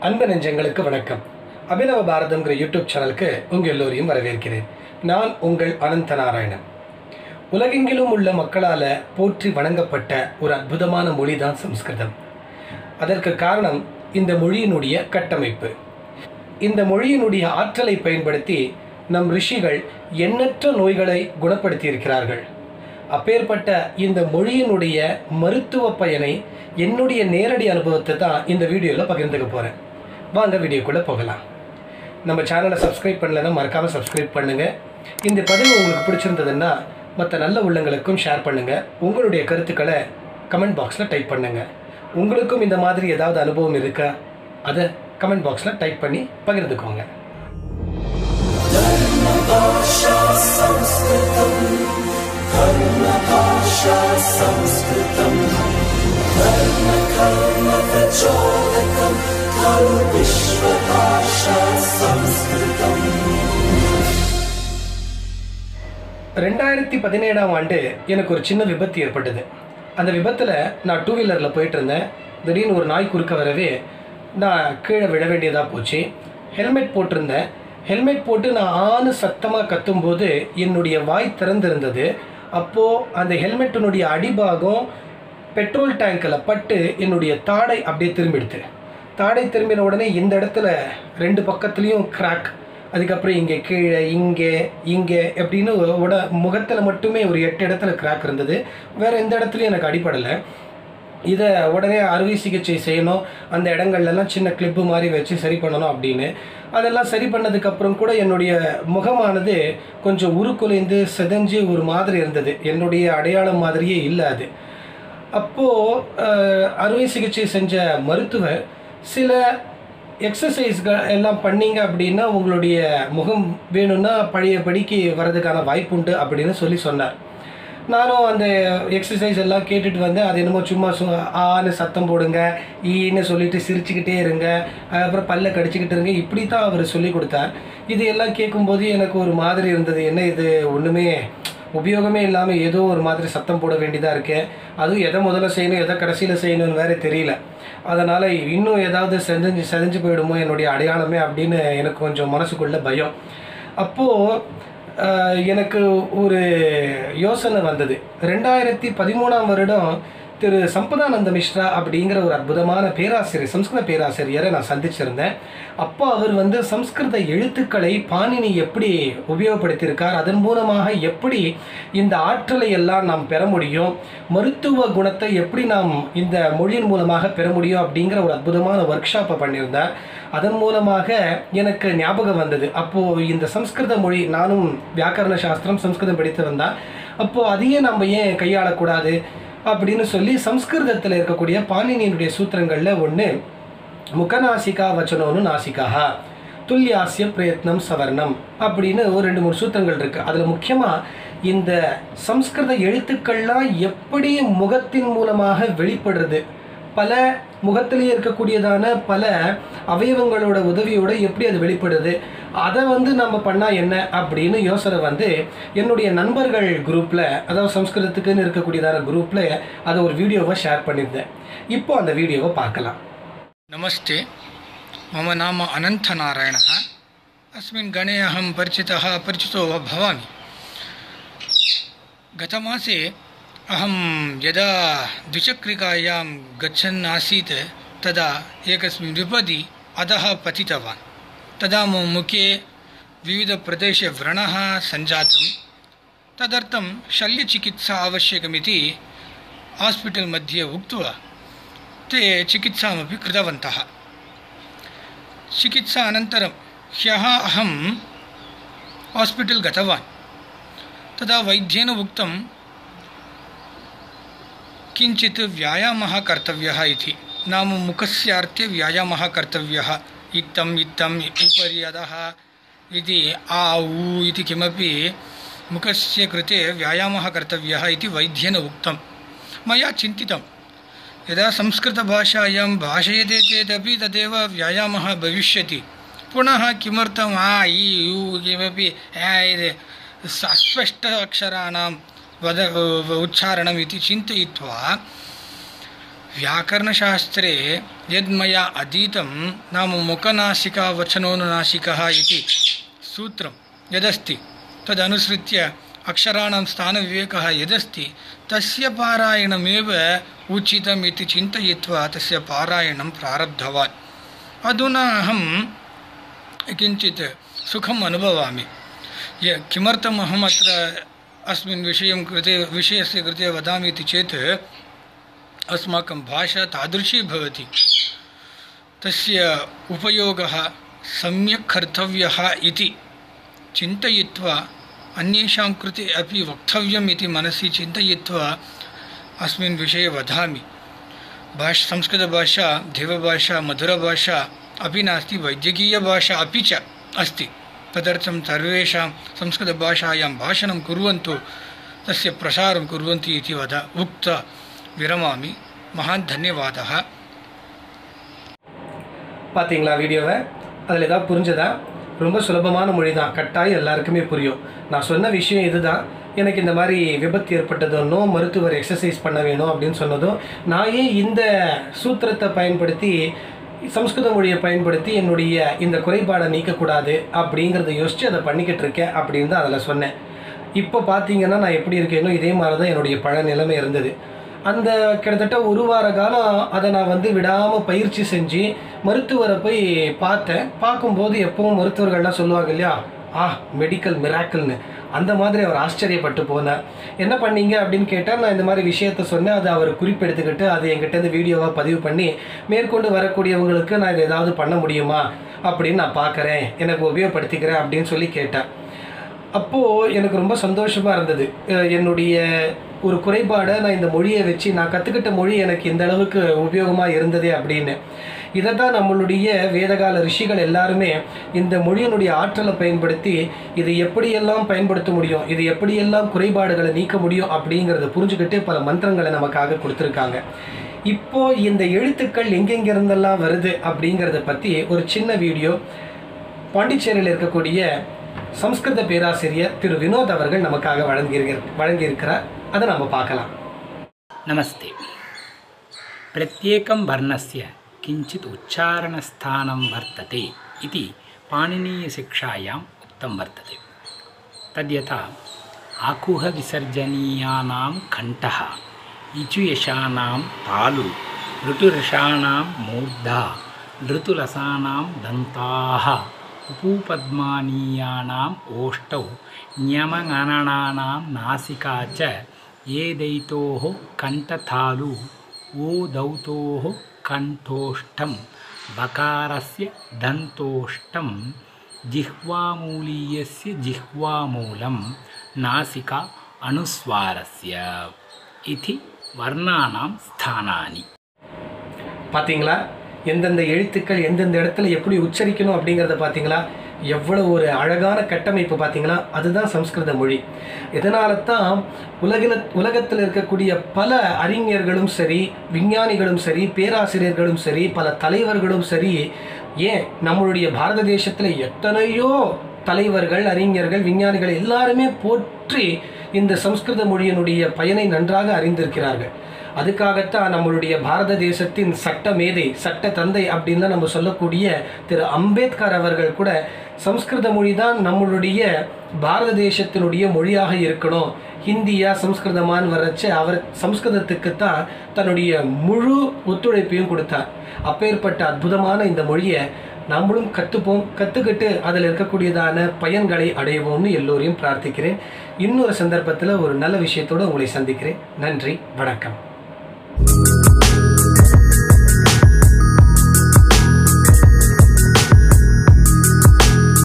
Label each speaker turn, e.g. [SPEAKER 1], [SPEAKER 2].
[SPEAKER 1] அன்பு நெஞ்சங்களுக்கு வணக்கம். அபினவ பாரதம்ங்கிற யூடியூப் சேனலுக்கு உங்கள் எல்லோரையும் வரவேற்கிறேன். நான் உங்கள் அனந்த நாராயணன். உலகெங்கிலும் உள்ள மக்களால் போற்றி வணங்கப்பட்ட ஒரு அற்புதமான மொழி தான் சம்ஸ்கிருதம். அதற்கு காரணம் இந்த மொழியினுடைய கட்டமைப்பு. இந்த மொழியினுடைய ஆற்றலை பயன்படுத்தி நம் ரிஷிகள் எண்ணற்ற நோய்களை குணப்படுத்தி இருக்கிறார்கள். அப்பேற்பட்ட இந்த மொழியினுடைய மருத்துவ பயனை என்னுடைய நேரடி அனுபவத்தை தான் இந்த வீடியோவில் பகிர்ந்துக்க போகிறேன். வாங்க வீடியோக்குள்ளே போகலாம். நம்ம சேனலை சப்ஸ்கிரைப் பண்ணலைன்னா மறக்காமல் சப்ஸ்கிரைப் பண்ணுங்கள். இந்த பதிவு உங்களுக்கு பிடிச்சிருந்ததுன்னா மற்ற நல்ல உள்ளங்களுக்கும் ஷேர் பண்ணுங்கள். உங்களுடைய கருத்துக்களை கமெண்ட் பாக்ஸில் டைப் பண்ணுங்கள். உங்களுக்கும் இந்த மாதிரி ஏதாவது அனுபவம் இருக்கா? அதை கமெண்ட் பாக்ஸில் டைப் பண்ணி பகிர்ந்துக்கோங்க. ரெண்டாயிரத்தி 17ஆம் ஆண்டு எனக்கு ஒரு சின்ன விபத்து ஏற்பட்டது. அந்த விபத்தில் நான் 2 வீலரில் போயிட்டு இருந்தேன். திடீர்னு ஒரு நாய் குறுக்க வரவே நான் கீழே விழ வேண்டியதாக போச்சு. ஹெல்மெட் போட்டிருந்தேன். ஹெல்மெட் போட்டு நான் ஆணு சத்தமாக கத்தும்போது என்னுடைய வாய் திறந்திருந்தது. அப்போது அந்த ஹெல்மெட்டினுடைய அடிபாகம் பெட்ரோல் டேங்கில் பட்டு என்னுடைய தாடை அப்படியே திரும்பிடுது. தாடை திரும்பின உடனே இந்த இடத்துல 2 பக்கத்துலேயும் கிராக். அதுக்கப்புறம் இங்கே கீழே இங்கே எப்படின்னு முகத்தில் மட்டுமே ஒரு 8 இடத்துல கிராக் இருந்தது. வேறு எந்த இடத்துலையும் எனக்கு அடிப்படலை. இதை உடனே அறுவை சிகிச்சை செய்யணும், அந்த இடங்கள்லாம் சின்ன கிளிப்பு மாதிரி வச்சு சரி பண்ணணும் அப்படின்னு. அதெல்லாம் சரி பண்ணதுக்கப்புறம் கூட என்னுடைய முகமானது கொஞ்சம் உருக்குலைந்து செதஞ்சு ஒரு மாதிரி இருந்தது. என்னுடைய அடையாளம் மாதிரியே இல்லை அது. அப்போது அறுவை சிகிச்சை செஞ்ச மருத்துவர் சில எக்ஸசைஸ்கள் எல்லாம் பண்ணிங்க அப்படின்னா உங்களுடைய முகம் வேணும்னா பழையபடிக்கு வர்றதுக்கான வாய்ப்புண்டு அப்படின்னு சொன்னார். நானும் அந்த எக்ஸசைஸ் எல்லாம் கேட்டுட்டு வந்தேன். அது என்னமோ சும்மா ஆன்னு சத்தம் போடுங்க, ஈன்னு சொல்லிட்டு சிரிச்சுக்கிட்டே இருங்க, அப்புறம் பல்ல கடிச்சிக்கிட்டு இருங்க, இப்படி தான் அவர் சொல்லி கொடுத்தார். இது எல்லாம் கேட்கும்போது எனக்கு ஒரு மாதிரி இருந்தது. என்ன இது ஒன்றுமே உபயோகமே இல்லாமல் ஏதோ ஒரு மாதிரி சத்தம் போட வேண்டியதாக இருக்கே, அதுவும் எதை முதல்ல செய்யணும் எதை கடைசியில் செய்யணும்னு வேறு தெரியல. அதனால் இன்னும் ஏதாவது செதஞ்சு போயிடுமோ என்னுடைய அடையாளமே அப்படின்னு எனக்கு கொஞ்சம் மனசுக்குள்ள பயம். அப்போது எனக்கு ஒரு யோசனை வந்தது. 2013ஆம் வருடம் திரு சம்பதானந்த மிஸ்ரா அப்படிங்கிற ஒரு அற்புதமான பேராசிரியர், சம்ஸ்கிருத பேராசிரியரை நான் சந்திச்சிருந்தேன். அப்போ அவர் சம்ஸ்கிருத எழுத்துக்களை பாணினி எப்படி உபயோகப்படுத்தியிருக்கார், அதன் மூலமாக எப்படி இந்த ஆற்றலை எல்லாம் நாம் பெற முடியும், மருத்துவ குணத்தை எப்படி நாம் இந்த மொழியின் மூலமாக பெற முடியும் அப்படிங்கிற ஒரு அற்புதமான ஒர்க் ஷாப்பை பண்ணியிருந்தார். அதன் மூலமாக எனக்கு ஞாபகம் வந்தது. அப்போது இந்த சம்ஸ்கிருத மொழி, நானும் வியாக்கரண சாஸ்திரம் சம்ஸ்கிருதம் படித்து வந்தேன். அப்போது அதையே நம்ம ஏன் கையாளக்கூடாது அப்படின்னு சொல்லி சம்ஸ்கிருதத்தில் இருக்கக்கூடிய பாணினியினுடைய சூத்திரங்களில் ஒன்று முகநாசிகா வச்சனோனு நாசிகா துல்யாசிய பிரயத்னம் சவர்ணம் அப்படின்னு ஒரு 2-3 சூத்திரங்கள் இருக்குது. அதில் முக்கியமாக இந்த சம்ஸ்கிருத எழுத்துக்கள்லாம் எப்படி முகத்தின் மூலமாக வெளிப்படுறது, பல முகத்திலேயே இருக்கக்கூடியதான பல அவயவங்களோட உதவியோடு எப்படி அது வெளிப்படுது, அதை நம்ம பண்ணால் என்ன அப்படின்னு யோசனை என்னுடைய நண்பர்கள் குரூப்பில், அதாவது சம்ஸ்கிருதத்துக்குன்னு இருக்கக்கூடியதான குரூப்பில் அதை ஒரு வீடியோவை ஷேர் பண்ணியிருந்தேன். இப்போ அந்த வீடியோவை பார்க்கலாம்.
[SPEAKER 2] நமஸ்தே, மம நாம அனந்த நாராயணः. अस्मिन् गणे अहं परिचितो वा भवामि. गतमासे अहं यदा द्विचक्रिकायां गच्छन् आसीत् तदा एकस्मिन् विपदि अधः पतितवान्. तदा मम मुखे विविधप्रदेशे व्रणः सञ्जातं. तदर्थं शल्यचिकित्सा आवश्यकमिति हास्पिटल् मध्ये उक्त्वा ते चिकित्सामपि कृतवन्तः. चिकित्सा अनन्तरं ह्यः अहं हास्पिटल् गतवान्. तदा वैद्येन उक्तं किञ्चित् व्यायामः कर्तव्यः इति. नाम मुखस्यार्थे व्यायामः कर्तव्यः. इत्थम् उपरि अधः इति आ ऊ इति किमपि मुखस्य कृते व्यायामः कर्तव्यः इति वैद्येन उक्तं. मया चिन्तितं यदा संस्कृतभाषायां भाषयते चेदपि तदेव व्यायामः भविष्यति. पुनः किमर्थम् आ ई ऊ किमपि अस्पष्ट अक्षराणां उच्चारणम् इति चिन्तयित्वा व्याकरणशास्त्रे यद् मया अधीतं नाम मुखनासिका वचनोनुनासिकः इति सूत्रं यदस्ति तदनुसृत्य अक्षराणां स्थानविवेकः यदस्ति तस्य पारायणमेव उचितम् इति चिन्तयित्वा तस्य पारायणं प्रारब्धवान्। अधुना अहं किञ्चित् सुखम् अनुभवामि। किमर्थम् अहम् अत्र अस्मिन् विषयस्य कृते वदामि इति चेत् अस्माकं भाषा तादृशी भवति, तस्य उपयोगः सम्यक् कर्तव्यः इति चिन्तयित्वा अन्येषां कृते अपि वक्तव्यम् इति मनसि चिन्तयित्वा अस्मिन् विषये वदामि। संस्कृतभाषा देवभाषा मधुरभाषा अपि नास्ति, वैद्यकीयभाषा अपि च अस्ति। तदर्थं सर्वेषां संस्कृतभाषायां भाषणं कुर्वन्तु, तस्य प्रसारं कुर्वन्तु इति उक्त्वा विरमामि। महान् धन्यवादः।
[SPEAKER 1] பார்த்தீங்களா வீடியோவை? அதில் ஏதாவது புரிஞ்சதா? ரொம்ப சுலபமான மொழி தான், கட்டாயம் எல்லாருக்குமே புரியும். நான் சொன்ன விஷயம் இதுதான். எனக்கு இந்த மாதிரி விபத்து ஏற்பட்டதுன்னோ மருத்துவர் எக்ஸசைஸ் பண்ண வேணும் அப்படின்னு சொன்னதும் நான் ஏன் இந்த சூத்திரத்தை பயன்படுத்தி சம்ஸ்கிருத மொழியை பயன்படுத்தி என்னுடைய இந்த குறைபாடை நீக்கக்கூடாது அப்படிங்கிறத யோசித்து அதை பண்ணிக்கிட்டு இருக்கேன் அப்படின்னு தான் அதில் சொன்னேன். இப்போ பார்த்தீங்கன்னா நான் எப்படி இருக்கேனோ இதே மாதிரி தான் என்னுடைய பழைய நிலைமை இருந்தது. அந்த கிட்டத்தட்ட ஒரு வார காலம் அதை நான் விடாமல் பயிற்சி செஞ்சு மருத்துவரை போய் பார்த்தேன். பார்க்கும்போது எப்பவும் மருத்துவர்கள்லாம் சொல்லுவாங்க இல்லையா, மெடிக்கல் மிராக்கிள்னு, அந்த மாதிரி அவர் ஆச்சரியப்பட்டு போனார். என்ன பண்ணீங்க அப்படின்னு கேட்டால் நான் இந்த மாதிரி விஷயத்த சொன்னேன். அதை அவர் குறிப்பெடுத்துக்கிட்டு அதை என்கிட்ட வீடியோவாக பதிவு பண்ணி மேற்கொண்டு வரக்கூடியவங்களுக்கு நான் இதை ஏதாவது பண்ண முடியுமா அப்படின்னு நான் பார்க்குறேன், எனக்கு உபயோகப்படுத்திக்கிறேன் அப்படின்னு சொல்லி கேட்டேன். அப்போது எனக்கு ரொம்ப சந்தோஷமாக இருந்தது. என்னுடைய ஒரு குறைபாடை நான் இந்த மொழியை வச்சு நான் கற்றுக்கிட்ட மொழி எனக்கு இந்த அளவுக்கு உபயோகமாக இருந்ததே அப்படின்னு. இதை தான் நம்மளுடைய வேதகால ரிஷிகள் எல்லாருமே இந்த மொழியினுடைய ஆற்றலை பயன்படுத்தி இது எப்படியெல்லாம் பயன்படுத்த முடியும், இது எப்படியெல்லாம் குறைபாடுகளை நீக்க முடியும் அப்படிங்கிறத புரிஞ்சுக்கிட்டு பல மந்திரங்களை நமக்காக கொடுத்துருக்காங்க. இப்போது இந்த எழுத்துக்கள் எங்கெங்கிருந்தெல்லாம் வருது அப்படிங்கிறத பற்றி ஒரு சின்ன வீடியோ பாண்டிச்சேரியில் இருக்கக்கூடிய संस्कृत பேராசிரியர் திரு வினோத் அவர்கள் நமக்காக வழங்கியிருக்கிறார். அதை நம்ம பார்க்கலாம்.
[SPEAKER 3] नमस्ते। प्रत्येकं वर्णस्य किञ्चित् उच्चारणस्थानं वर्तते इति पाणिनीयशिक्षायाम् उक्तं वर्तते। तद्यथा आकुहविसर्जनीयानां कण्ठः, इचुयशानां तालु, ऋतुरसानां मूर्धा, ऋतुरसानां दन्ताः, उपूपद्मानीयानाम् ओष्ठौ, न्यमगणनानां नासिका च, एदैतोः कण्ठतालु, ओदौतोः कण्ठोष्ठं, बकारस्य दन्तोष्ठं, जिह्वामूलीयस्य जिह्वामूलं, नासिका अनुस्वारस्य इति वर्णानां स्थानानि।
[SPEAKER 1] பார்த்தீங்களா, எந்தெந்த எழுத்துக்கள் எந்தெந்த இடத்துல எப்படி உச்சரிக்கணும் அப்படிங்கிறத பார்த்தீங்களா? எவ்வளோ ஒரு அழகான கட்டமைப்பு பார்த்தீங்களா? அதுதான் சம்ஸ்கிருத மொழி. இதனால தான் உலகத்தில் இருக்கக்கூடிய பல அறிஞர்களும் சரி, விஞ்ஞானிகளும் சரி, பேராசிரியர்களும் சரி, பல தலைவர்களும் சரி, ஏன் நம்மளுடைய பாரத தேசத்தில் எத்தனையோ தலைவர்கள், அறிஞர்கள், விஞ்ஞானிகள் எல்லாருமே போற்றி இந்த சம்ஸ்கிருத மொழியினுடைய பயனை நன்றாக அறிந்திருக்கிறார்கள். அதுக்காகத்தான் நம்மளுடைய பாரத தேசத்தின் சட்ட மேதை, சட்ட தந்தை அப்படின்லாம் நம்ம சொல்லக்கூடிய திரு அம்பேத்கர் அவர்கள் கூட சம்ஸ்கிருத மொழி தான் நம்மளுடைய பாரத தேசத்தினுடைய மொழியாக இருக்கணும், ஹிந்தியா சம்ஸ்கிருதமான்னு வரைச்சு அவர் சம்ஸ்கிருதத்துக்கு தான் தன்னுடைய முழு ஒத்துழைப்பையும் கொடுத்தார். அப்பேற்பட்ட அற்புதமான இந்த மொழியை நம்மளும் கற்றுக்கிட்டு அதில் இருக்கக்கூடியதான பயன்களை அடைவோம்னு எல்லோரையும் பிரார்த்திக்கிறேன். இன்னொரு சந்தர்ப்பத்தில் ஒரு நல்ல விஷயத்தோடு உங்களை சந்திக்கிறேன். நன்றி, வணக்கம்.